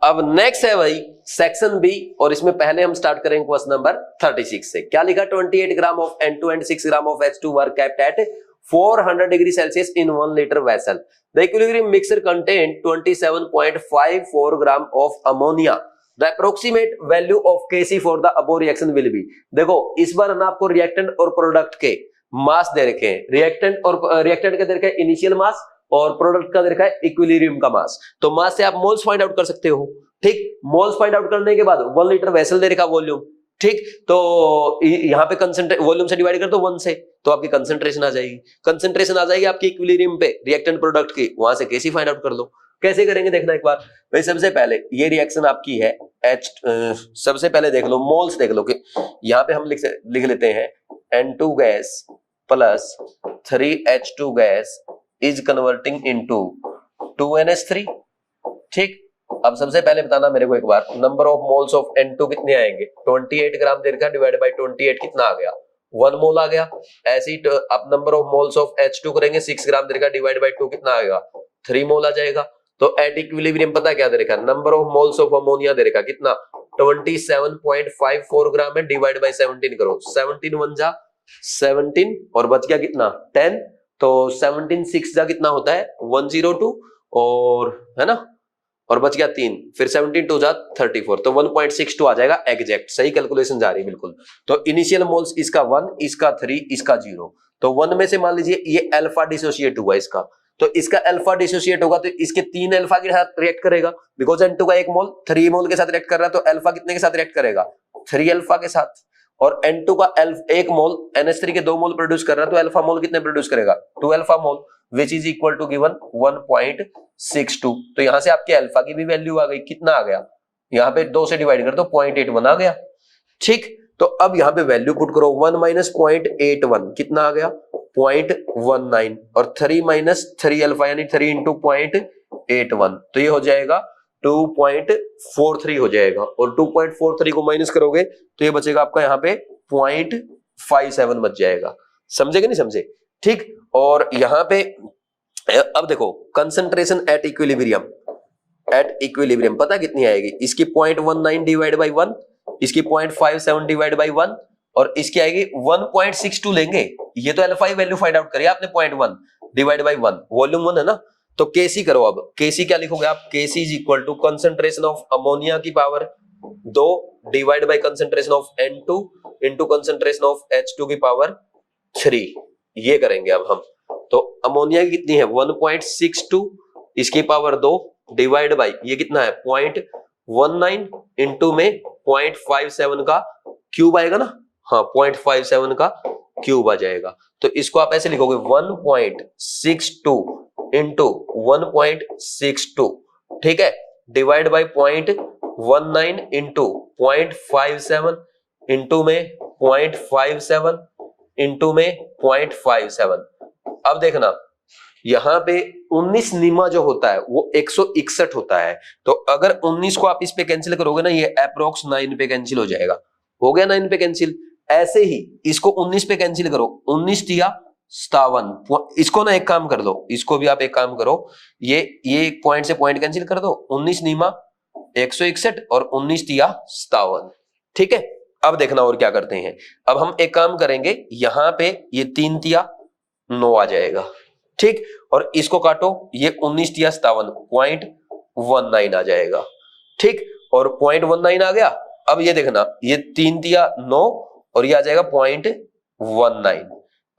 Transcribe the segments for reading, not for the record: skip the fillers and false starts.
अब नेक्स्ट है भाई सेक्शन बी, और इसमें पहले हम स्टार्ट करेंगे क्वेश्चन नंबर 36 से। क्या लिखा? 28 gram of N2 and 6 gram of H2 were kept at 400 degree Celsius in 1 litre vessel. The equilibrium mixture contain 27.54 gram of ammonia. The approximate value of Kc for the above reaction will be। देखो इस बार ना आपको reactant और product के मास दे रखे हैं। Reactant का दे रखा है इनिशियल मास और प्रोडक्ट का दे रखा है इक्विलिब्रियम का मास। तो मास से आप मोल्स फाइंड आउट कर सकते हो। ठीक, मोल्स फाइंड आउट करने के बाद 1 लीटर वेसल दे रखा वॉल्यूम। ठीक, तो यहाँ पे कंसेंट्रेट वॉल्यूम से डिवाइड कर दो 1 से, तो आपकी कंसेंट्रेशन आ जाएगी। कंसेंट्रेशन आ जाएगी आपकी इक्विलिब्रियम पे रिएक्टेंट प्रोडक्ट की, वहां से Kc फाइंड आउट कर लो। कैसे करेंगे देखना एक बार भाई। सबसे पहले ये रिएक्शन आपकी है H, सबसे पहले देख लो मोल्स देख लो कि यहाँ पे हम लिख लेते हैं N2 gas plus 3H2 gas is converting into 2NH3। ठीक, अब सबसे पहले बताना मेरे को एक बार, number of moles of N2 कितने आएंगे? 28 ग्राम दे रखा डिवाइड बाय 28 कितना आ गया? 1 मोल आ गया। ऐसे ही अब number of moles of H2 करेंगे, 6 ग्राम दे रखा डिवाइड बाय 2 कितना आएगा? 3 मोल आ जाएगा। तो एट इक्विलिब्रियम पता क्या दे रखा? Number of moles of ammonia दे रखा कितना? 27.54 ग्राम है, डिवाइड बाय 17 करो। 17 1 जा 17 और बच गया कितना? 10। तो 17 6 जा कितना होता है? 102 और है ना, और बच गया 3, फिर 17 2 जा 34, तो 1.62 आ जाएगा एग्जैक्ट। सही कैलकुलेशन जा रही है बिल्कुल। तो इनिशियल मोल्स इसका 1, इसका 3, इसका 0। तो 1 में से मान लीजिए ये अल्फा डिसोसिएट हुआ इसका, तो इसका अल्फा डिसोसिएट होगा तो इसके 3 अल्फा के साथ रिएक्ट करेगा। बिकॉज N2 का 1 मोल 3 मोल के साथ रिएक्ट कर रहा है, तो अल्फा कितने के साथ रिएक्ट करेगा? 3 अल्फा के साथ। और N2 का 1 मोल NH3 के 2 मोल प्रोड्यूस कर रहा है, तो अल्फा मोल कितने प्रोड्यूस करेगा? 2 alpha mole, which is equal to given 1.62। तो यहां से आपके अल्फा की भी वैल्यू आ गई। कितना आ गया? यहाँ पे 2 से डिवाइड कर दो, 0.81 आ गया। ठीक, तो अब यहाँ पे वैल्यू पुट करो, 1 माइनस 0.81 कितना आ गया? 0.19, और 3 माइनस 3 अल्फा यानी 3 इंटू 0.81, तो ये हो जाएगा 2.43 हो जाएगा। और 2.43 को माइनस करोगे तो ये बचेगा आपका यहाँ पे 0.57 बच जाएगा। समझे कि नहीं समझे? ठीक, और यहाँ पे अब देखो कंसंट्रेशन एट इक्विलिब्रियम पता कितनी आएगी? इसकी 0.19 डिवाइड बाई 1, इसकी 0.57 डिवाइड बाई 1, और इसकी आएगी 1.62 लेंगे। ये तो अल्फा वैल्यू फाइंड आउट करिए आपने। 0.1 डिवाइड बाई 1, वॉल्यूम 1 है ना, तो Kc करो। अब Kc क्या लिखोगे आप? Kc is equal to concentration of ammonia की power 2 divide by concentration of N2 into concentration of H2 की पावर 3। ये करेंगे अब हम। तो अमोनिया की कितनी है? 1.62, इसकी पावर 2 डिवाइड बाई ये कितना है? 0.19 इंटू में 0.57 का क्यूब आएगा ना। हाँ, 0.57 का क्यूब आ जाएगा। तो इसको आप ऐसे लिखोगे 1.62 इंटू 1.62, ठीक है, डिवाइड बाई 0.19 इंटू 0.57 इंटू में 0.57 इंटू में 0.57। अब देखना यहां पे 19 निमा जो होता है वो 161 होता है। तो अगर 19 को आप इस पे कैंसिल करोगे ना, ये अप्रोक्स 9 पे कैंसिल हो जाएगा। हो गया 9 पे कैंसिल। ऐसे ही इसको 19 पे कैंसिल करो, 19 दिया 57। इसको ना एक काम कर दो, इसको भी आप एक काम करो, ये एक पॉइंट से पॉइंट कैंसिल कर दो। 19 नीमा 161 और 19 दिया 57। ठीक है, अब देखना और क्या करते हैं। अब हम एक काम करेंगे, यहां पे ये 3 दिया 9 आ जाएगा। ठीक, और इसको काटो, ये 19 दिया 57, 0.19 आ जाएगा। ठीक, और 0.19 आ गया। अब ये देखना, ये 3 दिया 9 और ये आ जाएगा 0.19।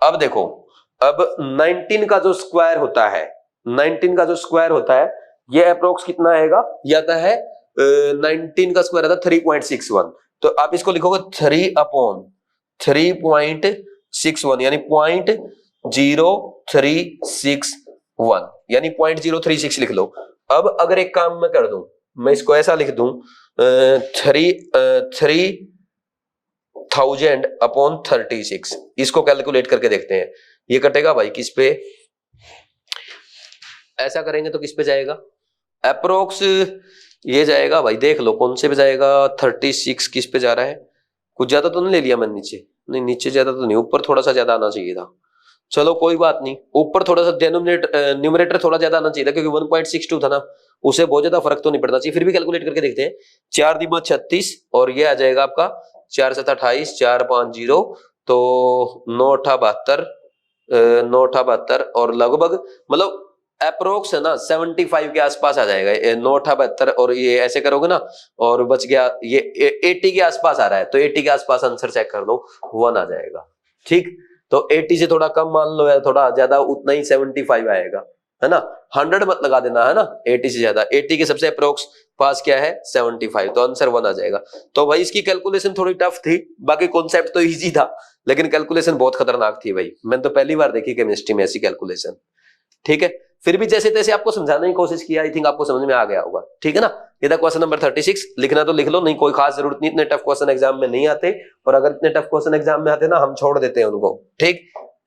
अब देखो, अब 19 का जो स्क्वायर होता है, 19 का जो स्क्वायर होता है ये अप्रोक्स कितना आएगा? ये आता है 19 का स्क्वायर आता है 3.61। तो आप इसको लिखोगे 3/3.61 यानी 0.0361 यानी 0.036 लिख लो। अब अगर एक काम मैं कर दूं, मैं इसको ऐसा लिख दूं 3000/36, इसको कैलकुलेट करके देखते हैं ये कटेगा भाई किस पे? ऐसा करेंगे तो किस पे जाएगा? अप्रोक्स ये जाएगा भाई, देख लो कौन से पे जाएगा। 36 किस पे जा रहा है? कुछ ज्यादा तो नहीं ले लिया मैंने नीचे? नहीं, नीचे ज्यादा तो नहीं, ऊपर थोड़ा सा ज्यादा आना चाहिए था। चलो कोई बात नहीं, ऊपर थोड़ा सा न्यूमरेटर थोड़ा ज्यादा आना चाहिए था क्योंकि 1.62 था ना, उससे बहुत ज्यादा फर्क तो नहीं पड़ना चाहिए, फिर भी कैलकुलेट करके देखते हैं। 4 × 36 और ये आ जाएगा आपका 4 × 7 = 28, 4 × 5 = 0, तो 9 × 8 = 72, 9 × 8 = 72 और लगभग मतलब अप्रोक्स है ना 75 के आसपास आ जाएगा। 9 × 8 = 72 और ये ऐसे करोगे ना और बच गया ये 80 के आसपास आ रहा है, तो 80 के आसपास आंसर चेक कर लो, 1 आ जाएगा। ठीक, तो 80 से थोड़ा कम मान लो या थोड़ा ज्यादा उतना ही 75 आएगा, है ना। 100 मत लगा देना, है ना, 80 से ज्यादा। 80 के सबसे अप्रोक्स पास क्या है 75, तो आंसर 1 आ जाएगा। तो भाई इसकी कैलकुलेशन थोड़ी टफ थी, बाकी कॉन्सेप्ट तो इजी था, लेकिन कैलकुलेशन बहुत खतरनाक थी भाई। मैंने तो पहली बार देखी केमिस्ट्री में ऐसी कैलकुलेशन। ठीक है, फिर भी जैसे तैसे आपको समझाने की कोशिश किया, आई थिंक आपको समझ में आ गया होगा। ठीक है ना, ये था क्वेश्चन नंबर 36। लिखना तो लिख लो, नहीं कोई खास जरूरत नहीं, इतने टफ क्वेश्चन एग्जाम में नहीं आते, और अगर इतने टफ क्वेश्चन एग्जाम में आते ना हम छोड़ देते हैं उनको। ठीक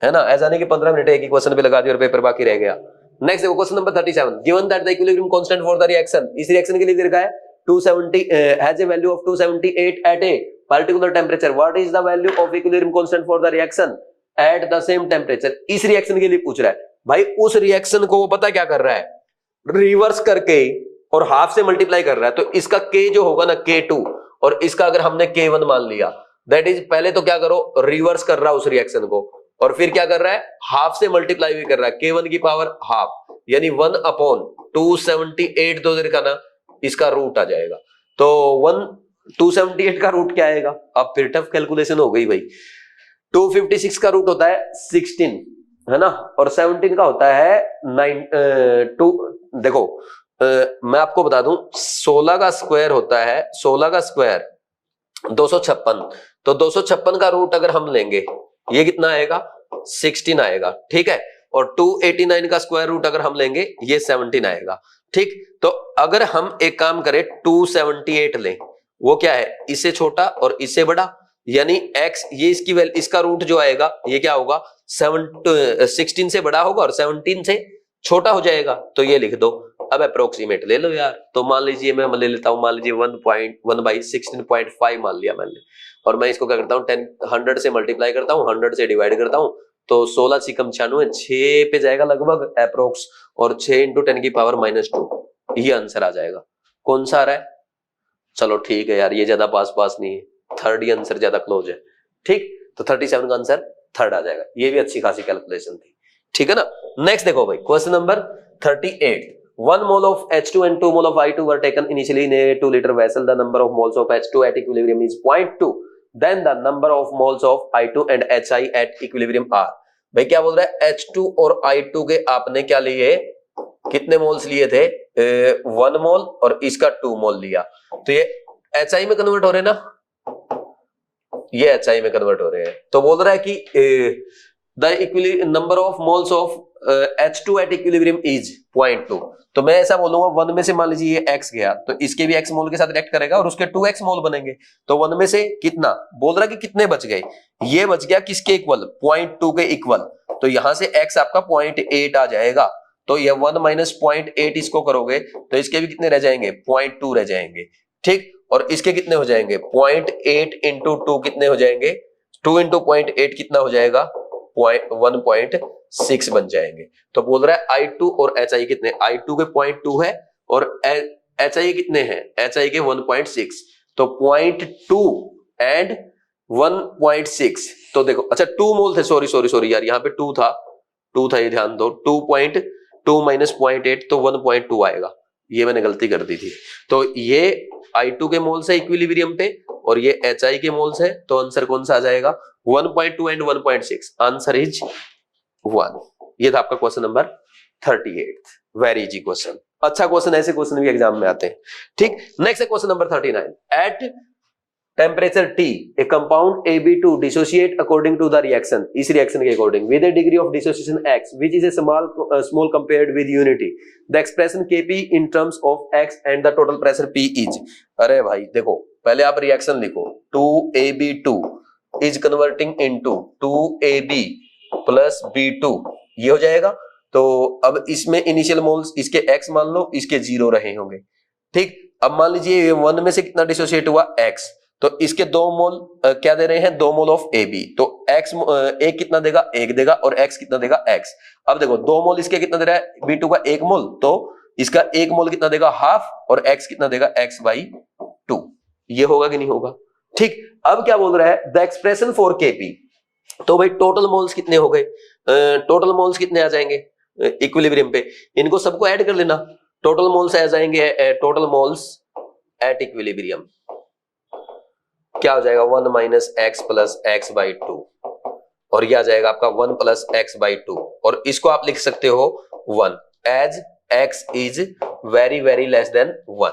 है ना, ऐसा नहीं कि 15 मिनट एक ही क्वेश्चन पे लगा दिया और पेपर बाकी रह गया। नेक्स्ट देखो question number 37। Given that the equilibrium constant for the reaction, इस रिएक्शन के लिए दे रखा है 270 has a value of 278 at a particular temperature, what is the value of equilibrium constant for the reaction at the same temperature. इस reaction के लिए पूछ रहा है भाई, उस रिएक्शन को वो पता क्या कर रहा है, रिवर्स करके और हाफ से मल्टीप्लाई कर रहा है। तो इसका k जो होगा ना K2, और इसका अगर हमने K1 मान लिया, दैट इज पहले तो क्या करो, रिवर्स कर रहा है उस रिएक्शन को, और फिर क्या कर रहा है, हाफ से मल्टीप्लाई भी कर रहा है, K1 की पावर हाफ, यानी 1/278 दो देर का ना, इसका रूट आ जाएगा। तो 278 का रूट क्या आएगा, अब फिर टफ कैलकुलेशन हो गई भाई। 256 का रूट होता है 16, है ना, और 17 का होता है 2। देखो मैं आपको बता दूं, 16 का स्क्वायर होता है, 16 का स्क्वायर 256, तो 256 का रूट अगर हम लेंगे ये कितना आएगा 16 आएगा। ठीक है, और 289 का स्क्वायर रूट अगर हम लेंगे ये 17 आएगा। ठीक, तो अगर हम एक काम करें 278 लें, वो क्या है, इससे छोटा और इससे बड़ा, यानी x ये इसकी वैल्यू, इसका रूट जो आएगा ये क्या होगा 16 से बड़ा होगा और 17 से छोटा हो जाएगा, तो ये लिख दो। अब अप्रोक्सीमेट ले लो यार, तो मान लीजिए मैं ले लेता हूं, मान लीजिए 1/16.5 मान लिया मैंने, और मैं इसको क्या करता हूँ 100 से मल्टीप्लाई करता हूँ, 100 से डिवाइड करता हूँ, तो 16 × 96 6 पे जाएगा लगभग अप्रोक्स, और 6 × 10⁻², ये आंसर आ जाएगा। कौन सा आ रहा है, चलो ठीक है यार, ये ज्यादा पास नहीं है, थर्ड ही आंसर ज्यादा क्लोज है। ठीक, तो 37 का आंसर थर्ड आ जाएगा। ये भी अच्छी खासी कैलकुलेशन थी। ठीक है ना, नेक्स्ट देखो भाई question number 38। 1 mole of H2 and 2 mole of I2 were taken initially in a 2 liter vessel. The number of moles of H2 at equilibrium is 0.2. Then the number of moles of I2 and HI at equilibrium are. भाई क्या बोल रहा है, H2 और I2 के आपने क्या लिए, कितने मोल्स लिए थे, 1 मोल, और इसका 2 मोल लिया, तो ये HI में कन्वर्ट हो रहे हैं ना, ये HI में कन्वर्ट हो रहे हैं। तो बोल रहा है कि the number of moles of H2 at equilibrium is 0.2। तो मैं ऐसा बोलूंगा 1 में से मान लीजिए ये x गया, तो इसके भी x मोल के साथ रिएक्ट करेगा और उसके 2x मोल बनेंगे। तो 1 में से कितना बोल रहा है कि कितने बच गए, ये बच गया किसके इक्वल, 0.2 के इक्वल। तो यहां से x आपका 0.8 आ जाएगा, तो ये 1 - 0.8 इसको करोगे तो इसके भी कितने रह जाएंगे, 0.2 रह जाएंगे। ठीक, और इसके कितने हो जाएंगे, 0.8 × 2 कितने हो जाएंगे, 2 × 0.8 कितना हो जाएगा, 1.6 बन जाएंगे। तो बोल रहा है I2 और HI कितने, I2 के 0.2 है और HI कितने हैं, HI के 1.6, तो 0.2 एंड 1.6। तो देखो अच्छा 2 मोल थे, सॉरी यार, यहाँ पे 2 था, ये ध्यान दो, 2.2 - 0.8 तो 1.2 आएगा, ये मैंने गलती कर दी थी। तो ये I2 के मोल्स है इक्विलिब्रियम पे और ये HI के मोल्स है, तो आंसर कौन सा आ जाएगा, 1.2 एंड 1.6, आंसर इज 1। ये था आपका question number 38। Very easy question, अच्छा क्वेश्चन, ऐसे क्वेश्चन भी एग्जाम में आते हैं। ठीक, नेक्स्ट है question number 39। At temperature T a compound AB2 dissociate according to the reaction, इस रिएक्शन के according with a degree of dissociation x which is a small compared with unity, the expression Kp in terms of x and the total pressure P is। अरे भाई देखो, पहले आप reaction लिखो, 2AB2 is converting into 2AB plus B2, ये हो जाएगा। तो अब इसमें इनिशियल मोल्स, इसके x मान लो, इसके 0 रहे होंगे। ठीक, अब मान लीजिए 1 में से कितना डिसोसिएट हुआ, x, तो इसके 2 मोल क्या दे रहे हैं, 2 मोल ऑफ AB, तो x एक कितना देगा, 1 देगा, और x कितना देगा, x। अब देखो 2 मोल इसके कितना दे रहा है, B2 का 1 मोल, तो इसका 1 मोल कितना देगा हाफ, और x कितना देगा x/2। ये होगा कि नहीं होगा? ठीक, अब क्या बोल रहा है, द एक्सप्रेशन फॉर Kp। तो भाई टोटल मोल्स कितने हो गए, टोटल मोल्स कितने आ जाएंगे इक्विलिब्रियम पे, इनको सबको ऐड कर लेना। टोटल मोल्स आ जाएंगे, टोटल मोल्स एट इक्विलिब्रियम क्या हो जाएगा 1 माइनस एक्स प्लस x/2, और यह आ जाएगा आपका 1 प्लस x/2, और इसको आप लिख सकते हो 1 as x is very very less than 1।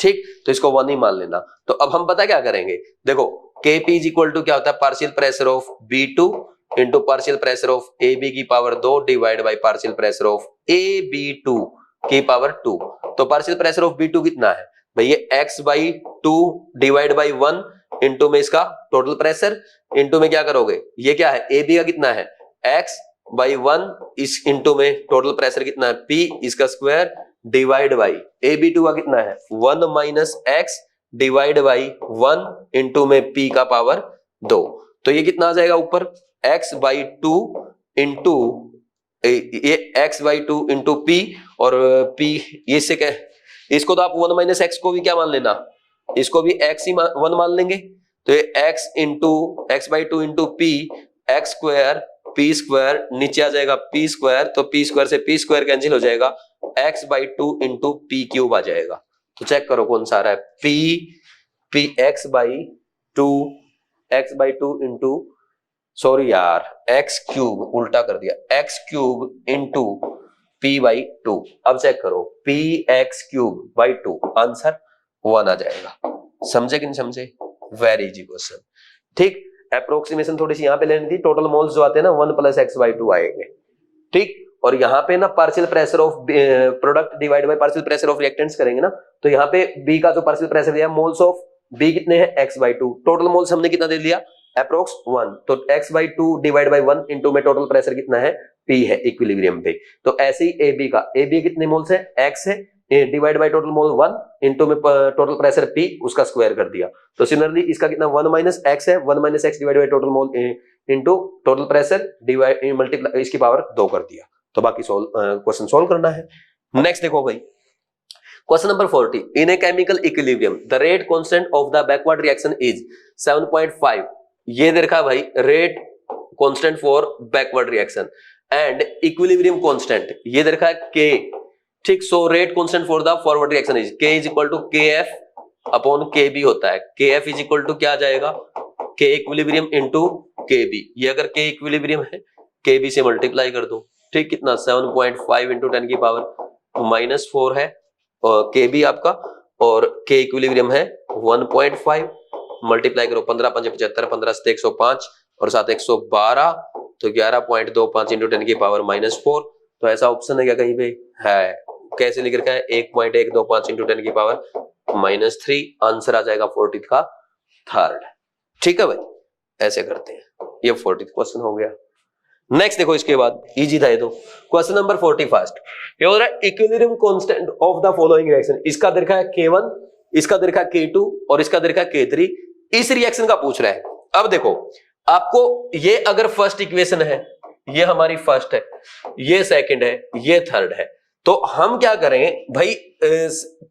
ठीक, तो इसको 1 ही मान लेना। तो अब हम पता क्या करेंगे, देखो Kp इज इक्वल टू क्या होता है, partial pressure of B2 into partial pressure of AB की power 2 divide by partial pressure of AB2 की पावर 2। तो पार्शियल प्रेशर ऑफ B2 कितना है भाई, ये x/2 डिवाइड बाई 1 इंटू में इसका टोटल प्रेशर, इंटू में क्या करोगे, ये क्या है AB का कितना है x/1, इस इंटू में टोटल प्रेशर कितना है P, इसका स्क्वायर डिवाइड बाई AB2 का कितना है 1 minus x divide by 1 into में P का पावर 2। तो ये कितना आ जाएगा ऊपर x/2 इंटू ये x/2 इंटू P, और P ये से क्या, इसको तो आप 1 माइनस एक्स को भी क्या मान लेना, इसको भी x ही 1 मान लेंगे। तो ये x into x/2 into P, x square P square, नीचे आ जाएगा P स्क्वायर, तो P स्क्वायर से P स्क्वायर कैंसिल हो जाएगा, x/2 इंटू P क्यूब आ जाएगा। तो चेक करो कौन सा आ रहा है, P x/2 इंटू, सॉरी यार x क्यूब उल्टा कर दिया, x क्यूब इंटू P/2। अब चेक करो Px/2, आंसर 1 आ जाएगा। समझे कि नहीं समझे? Very easy question. ठीक, अप्रोक्सीमेशन थोड़ी सी यहाँ पे लेनी थी, टोटल मोल्स जो आते हैं ना 1 प्लस x/2 आएंगे। ठीक, और यहाँ पे ना partial pressure of product divide by partial pressure of reactants करेंगे ना, तो यहाँ पे B का जो पार्शियल प्रेशर दिया मोल्स ऑफ B कितने हैं x/2, टोटल मोल्स हमने कितना दे दिया अप्रोक्स 1, तो x/2 डिवाइड बाय 1 इंटू में टोटल प्रेशर कितना है P है इक्विलिब्रियम पे। तो ऐसे ही AB का, AB कितने मोल्स है x है, divide by total mole 1 into में टोटल प्रेशर P, उसका स्क्वायर कर दिया। तो सिमिलरली इसका कितना 1 माइनस एक्स है, 1 minus x divide by total mole into total pressure divide multiply इसकी पावर 2 कर दिया। तो बाकी क्वेश्चन सोल्व करना है। नेक्स्ट देखो भाई, question number 40, in a chemical equilibrium the rate constant of the backward reaction is 7.5। ये देखा भाई rate constant for backward reaction and equilibrium constant ये देखा है K। ठीक, so rate constant for the forward reaction is K is equal to KF upon KB होता है। KF is equal to क्या आ जाएगा, K इक्विलिब्रियम इंटू KB। ये अगर K इक्विलिब्रियम है KB से मल्टीप्लाई कर दो। ठीक, कितना 7.5 इंटू 10 की पावर -4 है और KB आपका, और K इक्विलिब्रियम है 1.5, मल्टीप्लाई करो 15 5 75, 15 से 105 और 7 112, तो 11.25 इंटू 10 की पावर -4। तो ऐसा ऑप्शन है क्या कहीं पे है, कैसे लिख रखा है 1.125 इंटू 10 की पावर -3, आंसर आ जाएगा 40 का थर्ड। ठीक है भाई, ऐसे करते हैं। ये 40 क्वेश्चन हो गया। नेक्स्ट देखो, इसके बाद इजी था ये तो। क्वेश्चन नंबर 41, ये हो रहा है equilibrium constant of the following reaction. इसका दे रखा है K1, इसका दे रखा है K2 और इसका दे रखा है K3। इस रिएक्शन का पूछ रहा है। अब देखो आपको ये अगर फर्स्ट इक्वेशन है, ये हमारी फर्स्ट है, ये सेकंड है, ये थर्ड है, तो हम क्या करें भाई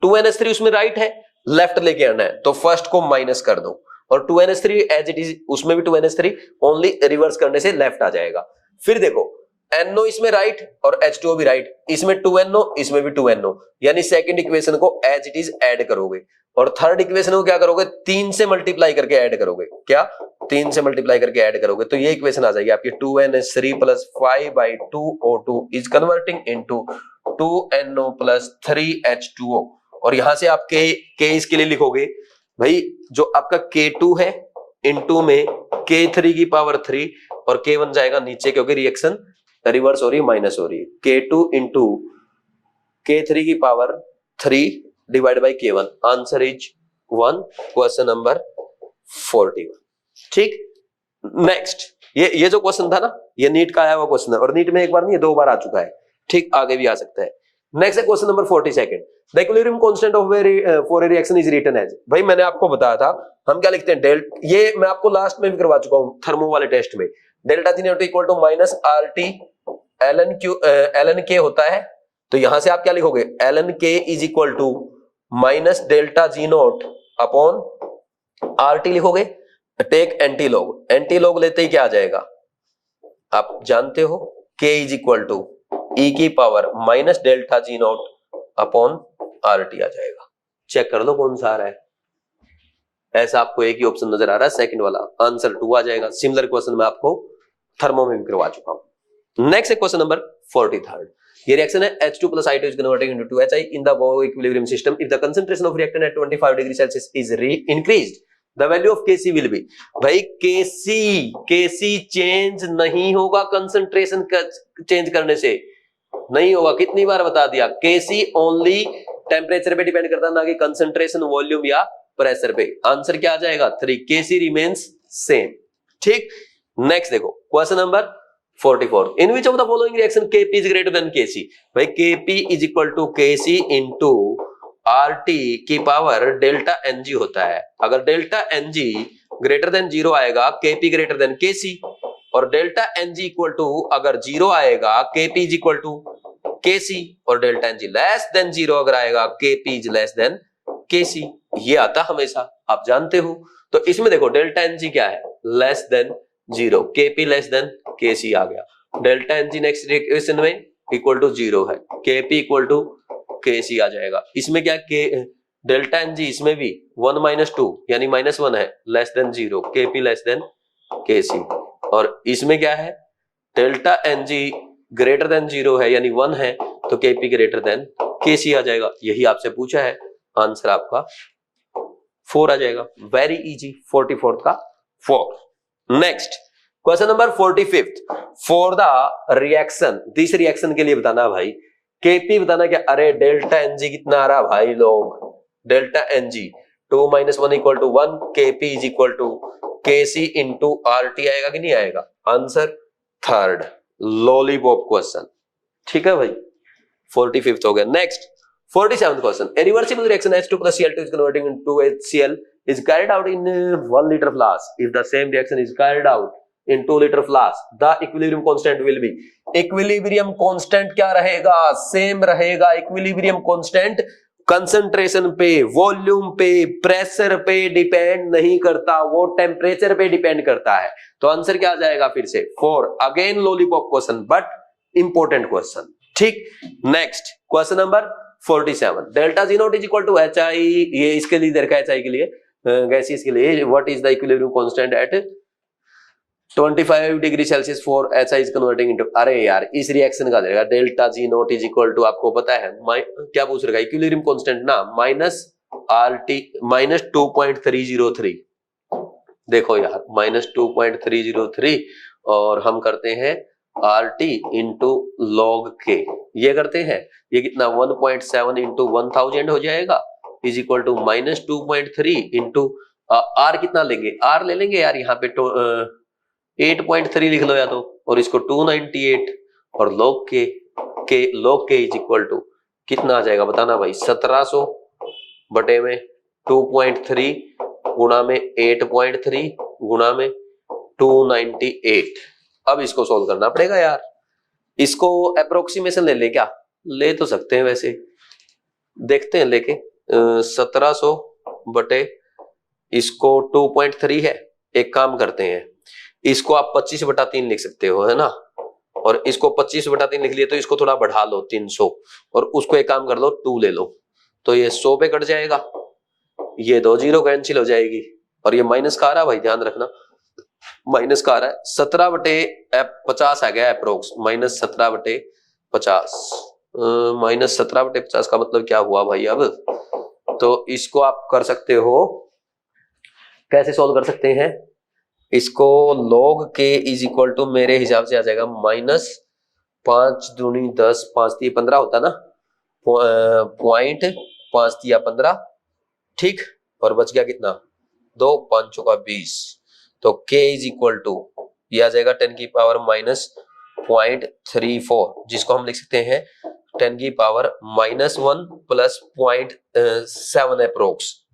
2NH3 उसमें राइट है, लेफ्ट लेके आना है, तो फर्स्ट को माइनस कर दो और 2NH3 एज इट इज, उसमें भी 2NH3 ओनली रिवर्स करने से लेफ्ट आ जाएगा। फिर देखो NO इसमें राइट और H2O भी राइट, इसमें 2NO इसमें भी 2NO, यानी सेकंड इक्वेशन को एज इट इज ऐड करोगे और थर्ड इक्वेशन को क्या करोगे 3 से मल्टीप्लाई करके ऐड करोगे। क्या 3 से मल्टीप्लाई करके ऐड करोगे, तो ये इक्वेशन आ जाएगी आपकी 2NH3 plus 5/2O2 is converting into 2NO plus 3H2O। और यहां से आप K इसके लिए लिखोगे भाई, जो आपका K2 है इनटू में K3 की पावर 3 और K1 जाएगा नीचे क्योंकि रिएक्शन रिवर्स हो रही है, माइनस हो रही है। K2 इंटू K3 की power 3 divide by K1, answer is 1, question number 41। ठीक, नेक्स्ट ये जो क्वेश्चन था ना, ये नीट का आया हुआ क्वेश्चन है और नीट में एक बार नहीं ये 2 बार आ चुका है। ठीक, आगे भी आ सकता है। नेक्स्ट है question number 42, the equilibrium constant of for a reaction is written as. भाई मैंने आपको बताया था हम क्या लिखते हैं डेल्ट, ये मैं आपको लास्ट में भी करवा चुका हूं थर्मो वाले टेस्ट में। Delta G naught equal to minus RT ln K होता है तो यहां से आप क्या लिखोगे, ln k is equal to minus delta G naught upon R T लिखोगे। Take anti log, anti log लेते ही क्या आ जाएगा, आप जानते हो, k is equal to E की power minus delta G naught upon R T आ जाएगा। चेक कर लो कौन सा आ रहा है। ऐसा आपको एक ही ऑप्शन नजर आ रहा है, सेकंड वाला आंसर 2 आ जाएगा। सिमिलर क्वेश्चन मैं आपको थर्मो में भी करवा चुका हूं। नेक्स्ट है क्वेश्चन नंबर 43। ये रिएक्शन है H2 plus I2 is converting into 2HI in the Bow equilibrium system. If the concentration of reactant at 25 degrees Celsius is increased, the value of Kc will be। भाई Kc change नहीं होगा concentration change करने से, नहीं होगा। कितनी बार बता दिया, Kc ओनली टेम्परेचर पे डिपेंड करता है, ना कि कंसंट्रेशन, वॉल्यूम या प्रेशर पे। आंसर क्या आ जाएगा 3, Kc रिमेन्स सेम। ठीक, नेक्स्ट देखो question number 44। In which of the following reaction Kp is greater than Kc। भाई Kp is equal to Kc into RT की पावर डेल्टा Ng होता है। अगर डेल्टा Ng ग्रेटर देन 0 आएगा, Kp greater than Kc, और delta Ng equal to अगर 0 आएगा, Kp is equal to Kc, और डेल्टा Ng लेस देन 0 अगर आएगा, Kp is less than Kc। ये आता हमेशा, आप जानते हो। तो इसमें देखो डेल्टा Ng क्या है, less than 0, Kp less than Kc आ गया। डेल्टा Ng नेक्स्ट इक्वेशन में इक्वल टू 0 है, Kp इक्वल टू Kc आ जाएगा। इसमें क्या डेल्टा Ng इसमें भी 1 माइनस 2 यानी -1 है, less than 0, Kp less than Kc। और इसमें क्या है, डेल्टा Ng ग्रेटर देन 0 है यानी 1 है, तो Kp ग्रेटर देन Kc आ जाएगा। यही आपसे पूछा है, आंसर आपका 4 आ जाएगा। वेरी इजी, 44 का 4। Next question number 45। For the reaction, this reaction के लिए बताना भाई, Kp बताना क्या। अरे डेल्टा Ng कितना आ रहा भाई लोग, delta Ng 2 - 1 = 1, Kp is equal to Kc into RT आएगा कि नहीं आएगा। Answer third, lollipop question. ठीक है भाई, 45th हो गया। नेक्स्ट 47th question. A reversible reaction H2 plus Cl2 is converting into HCl is carried out in 1 liter flask. If the same reaction is carried out in 2 liter flask, the equilibrium constant will be। equilibrium constant क्या रहेगा, same रहेगा। equilibrium constant concentration पे, volume पे, pressure पे depend नहीं करता, वो temperature पे डिपेंड करता है। तो आंसर क्या आ जाएगा फिर से 4। Again lollipop question but important question. ठीक, next question number 47। Delta G naught is equal to HI, ये इसके लिए देखा HI के लिए, गैसीज के लिए, what is the equilibrium constant at 25 degree Celsius for HI is converting into. अरे यार इस रिएक्शन का देगा, delta G naught is equal to, आपको पता है क्या पूछ रखा है, इक्विलिब्रियम कांस्टेंट ना, माइनस RT -2.303। देखो यार -2.303, और हम करते हैं RT इंटू लॉग के, ये करते हैं, ये कितना 1.7 इंटू 1000 हो जाएगा, is equal to -2.3 into R कितना लेंगे, R ले लेंगे यार, यहाँ पे 8.3 लिख लो या तो, और इसको 298, और लॉग के इज इक्वल टू कितना आ जाएगा बताना भाई, 1700 बटे में 2.3 गुणा में 8.3 गुणा में 298। अब इसको सोल्व करना पड़ेगा यार, इसको अप्रोक्सीमेशन ले ले, क्या ले तो सकते हैं वैसे, देखते हैं लेके। 1700 बटे इसको 2.3 है, एक काम करते हैं, इसको आप 25/3 लिख सकते हो, है ना, और इसको 25/3 लिख लिए, तो इसको थोड़ा बढ़ा लो 300, और उसको एक काम कर लो 2 ले लो, तो ये 100 पे कट जाएगा, ये 2 0 कैंसिल हो जाएगी, और ये माइनस का आ रहा है भाई, ध्यान रखना माइनस का आ रहा है। 17/50 आ गया अप्रोक्स, -17/50, -17/50 का मतलब क्या हुआ भाई। अब तो इसको आप कर सकते हो, कैसे सॉल्व कर सकते हैं इसको, log k is equal to मेरे हिसाब से आ जाएगा -5 दूनी 10, 5 3 15 होता ना, 0.5 3 15, ठीक, और बच गया कितना 2, 5 चौका 20, तो k इज इक्वल टू ये आ जाएगा 10 की पावर -0.34, जिसको हम लिख सकते हैं 10 की पावर -1 प्लस 0.7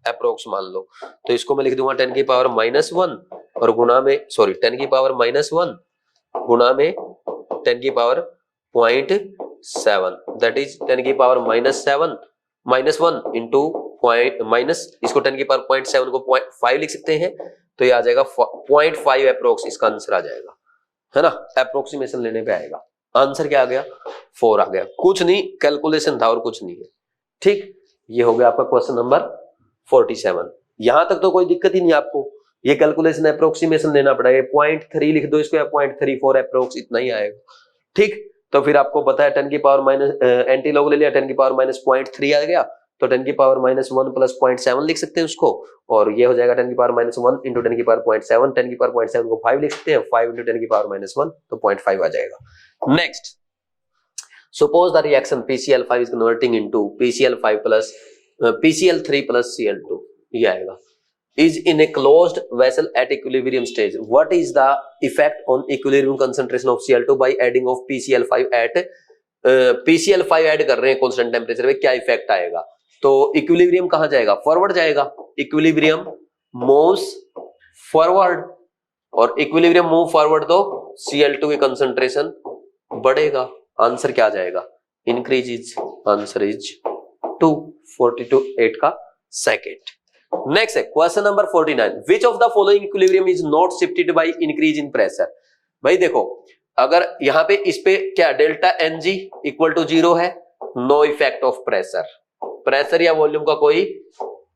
अप्रोक्स मान लो, तो इसको मैं लिख दूंगा 10 की पावर -1 और गुणा में 10 की पावर -1 गुणा में 10 की पावर 7 दैट इज 10 की पावर -7 -1 इंटू पॉइंट माइनस इसको 10 की पावर 0.7 को 0.5 लिख सकते हैं, तो ये आ जाएगा 0.5 अप्रोक्स, इसका आंसर आ जाएगा, है ना। अप्रोक्सीमेशन लेने पे आएगा, आंसर क्या आ गया 4 आ गया, कुछ नहीं कैलकुलेशन था और कुछ नहीं है। ठीक, ये हो गया आपका क्वेश्चन नंबर 47। यहां तक तो कोई दिक्कत ही नहीं आपको, ये कैलकुलेशन अप्रोक्सीमेशन लेना पड़ेगा, 0.3 लिख दो इसको या 0.34 अप्रोक्स, इतना ही आएगा। ठीक, तो फिर आपको पता है 10 की पावर माइनस एंटी लॉग ले लिया, 10 की पावर -0.3 आ गया, तो 10 की पावर -1 प्लस 0.7 लिख सकते हैं उसको, और ये हो जाएगा 10 की पावर -1 इंटू 10 की पावर 0.7, 10 की पावर 0.7 को 5 लिख सकते हैं, 5 इंटू 10 की पावर -1 तो 0.5 आ जाएगा। Next, suppose the reaction PCl5 is converting into PCl5 plus PCl3 plus Cl2, ये आएगा, is in a closed vessel at equilibrium stage. What is the effect on equilibrium concentration of Cl2 by adding of PCl5 at PCl5 add कर रहे हैं constant temperature में, क्या effect आएगा? तो equilibrium कहां जाएगा? फॉरवर्ड जाएगा, इक्विलिब्रियम मूव्स फॉरवर्ड, और इक्विलिब्रियम मूव फॉरवर्ड तो Cl2 की कंसंट्रेशन बढ़ेगा, आंसर क्या आ जाएगा? इंक्रीजेज, आंसर इज 242.8 का सेकेंड। नेक्स्ट है question number 49, which of the following equilibrium is not shifted by increase in pressure. भाई देखो, अगर यहां पे इस पे क्या डेल्टा Ng इक्वल टू 0 है, no effect of pressure, pressure या वॉल्यूम का कोई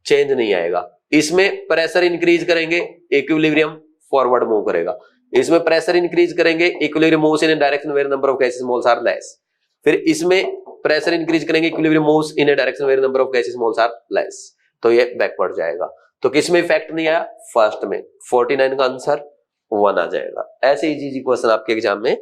चेंज नहीं आएगा। इसमें प्रेशर इंक्रीज करेंगे, इक्विलिब्रियम फॉरवर्ड मूव करेगा, इसमें प्रेशर इंक्रीज करेंगे, equilibrium moves in a direction where number of gases moles are less, फिर इसमें प्रेशर इंक्रीज करेंगे, equilibrium moves in a direction where number of gases moles are less, तो ये backward जाएगा। तो किसमें इफेक्ट नहीं आया? फर्स्ट में। 49 का आंसर 1 आ जाएगा। ऐसे इजी क्वेश्चन आपके एग्जाम में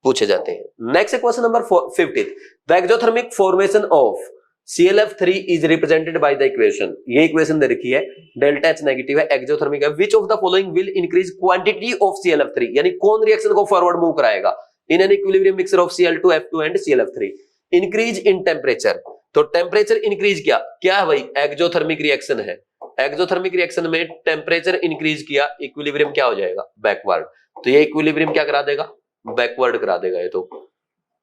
पूछे जाते हैं। Next question number 50, the exothermic formation of ClF3 is represented by the equation. ये इक्वेशन दे रखी है, डेल्टा H नेगेटिव है, एक्सोथर्मिक है, which of the following will increase quantity of ClF3, यानी कौन रिएक्शन को फॉरवर्ड मूव कराएगा in an equilibrium mixture of Cl2 F2 and ClF3। Increase in temperature, तो टेम्परेचर इंक्रीज किया, क्या है भाई? एक्सोथर्मिक रिएक्शन है, एक्सोथर्मिक रिएक्शन में टेम्परेचर इंक्रीज किया, इक्विलिब्रियम क्या हो जाएगा? बैकवर्ड। तो ये इक्विलिब्रियम क्या करा देगा? बैकवर्ड करा देगा ये तो।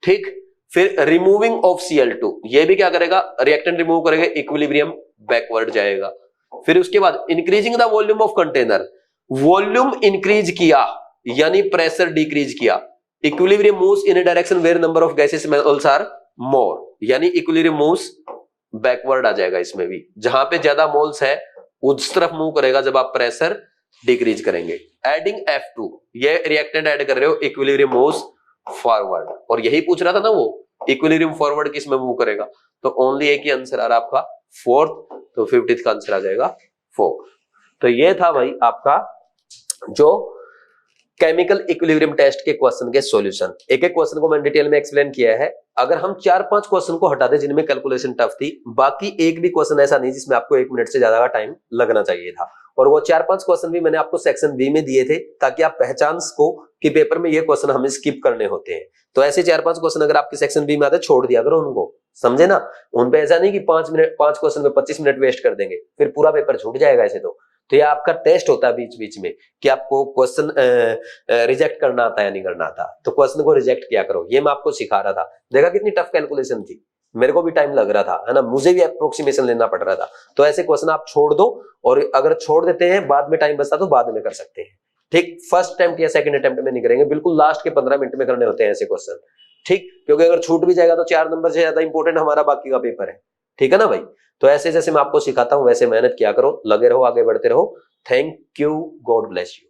ठीक, फिर रिमूविंग ऑफ Cl2, ये भी क्या करेगा? रिएक्टेंट रिमूव करेगा, इक्विलिब्रियम बैकवर्ड जाएगा। फिर उसके बाद increasing the volume of container, volume increase किया यानी प्रेशर डिक्रीज किया, equilibrium moves in a direction where number of gases moles are more, यानी इक्विलिब्रियम मूव्स बैकवर्ड आ जाएगा। इसमें भी जहां पे ज्यादा मोल्स है उस तरफ मूव करेगा जब आप प्रेशर डिक्रीज करेंगे। एडिंग F2, ये रिएक्टेंट ऐड कर रहे हो, इक्विलिब्रियम मूव्स फॉरवर्ड, और यही पूछ रहा था ना वो, इक्विलिब्रियम फॉरवर्ड किस में मूव करेगा? तो ओनली एक ही आंसर आ रहा आपका फोर्थ, तो 50th का आंसर आ जाएगा 4। तो ये था भाई आपका जो केमिकल इक्विलिब्रियम टेस्ट के क्वेश्चन के सॉल्यूशन। एक एक क्वेश्चन को मैंने डिटेल में एक्सप्लेन किया है। अगर हम 4-5 क्वेश्चन को हटा दें जिनमें कैलकुलेशन टफ थी, बाकी एक भी क्वेश्चन ऐसा नहीं जिसमें आपको 1 मिनट से ज्यादा का टाइम लगना चाहिए था, और वो 4-5 क्वेश्चन भी मैंने आपको सेक्शन बी में दिए थे ताकि आप पहचान सको कि पेपर में ये क्वेश्चन हमें स्किप करने होते हैं। तो ऐसे 4-5 क्वेश्चन अगर आपके सेक्शन बी में आते छोड़ दिया करो उनको, समझे ना। उन पे ऐसा नहीं कि 5 क्वेश्चन में 25 मिनट वेस्ट कर देंगे, फिर पूरा पेपर छूट जाएगा ऐसे। तो ये आपका टेस्ट होता है बीच बीच में कि आपको क्वेश्चन रिजेक्ट करना आता है या नहीं करना आता, तो क्वेश्चन को रिजेक्ट किया करो। ये मैं आपको सिखा रहा था। देखा कितनी टफ कैलकुलेशन थी, मेरे को भी टाइम लग रहा था, है ना, मुझे भी अप्रोक्सीमेशन लेना पड़ रहा था। तो ऐसे क्वेश्चन आप छोड़ दो, और अगर छोड़ देते हैं बाद में टाइम बचता तो बाद में कर सकते हैं। ठीक, फर्स्ट अटेम्प्ट या सेकंड अटेम्प्ट में नहीं करेंगे, बिल्कुल लास्ट के 15 मिनट में करने होते हैं ऐसे क्वेश्चन। ठीक, क्योंकि अगर छूट भी जाएगा तो 4 नंबर से ज्यादा इंपॉर्टेंट हमारा बाकी का पेपर है। ठीक है ना भाई। तो ऐसे जैसे मैं आपको सिखाता हूं वैसे मेहनत किया करो, लगे रहो, आगे बढ़ते रहो। Thank you, God bless you.